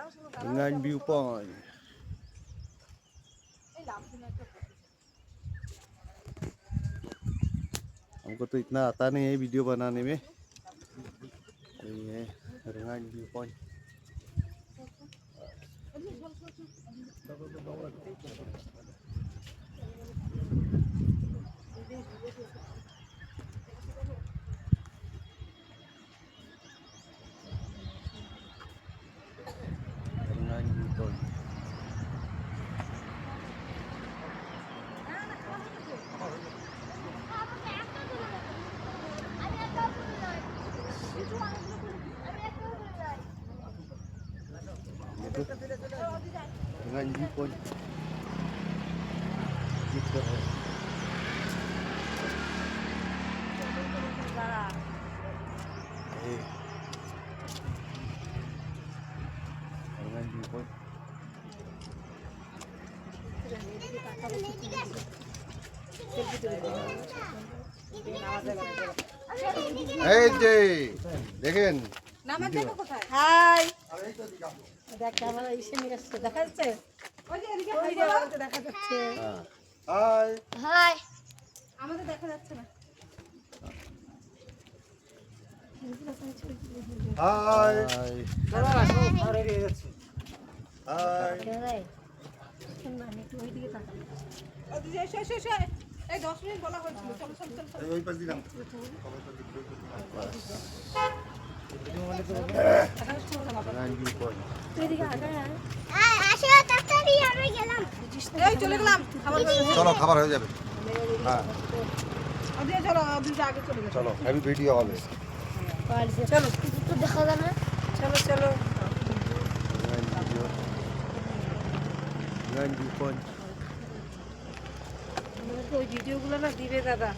Dengan viewpoint. हमको तो इतना आता नहीं है वीडियो बनाने में। ये है Rangan viewpoint. Rangan viewpoint. Rangan viewpoint दिख रहा है। Rangan view point. এই যে দেখেন নামা দেখো কোথায়? হাই দেখ আমার এসে নিয়ে আসছে দেখা যাচ্ছে ওই যে এদিকে ওই যে আমাকে দেখা যাচ্ছে হাই হাই আমাদের দেখা যাচ্ছে না। হাই হাই ভাই শোন না একটু ওই দিকে তাকা ওদিকে এসে এসে এসে এই 10 মিনিট বলা হয়েছিল। চলো চলো চলো চলো। ওই পাশ দিলাম রংগান ভিউ পয়েন্ট। তুই দিকে আগা আসো তাড়াতাড়ি আমি গেলাম। এই চলে গেলাম। খাবার হয়ে গেছে। চলো খাবার হয়ে যাবে। হ্যাঁ ওদিকে চলো ওদিকে আগে চলে গেছে। চলো হেভি ভিডিও হবে। চলো একটু দেখা যায় না চলো চলো। রংগান ভিউ পয়েন্ট। আমাদেরকে ওই ভিডিওগুলো না দিবে দাদা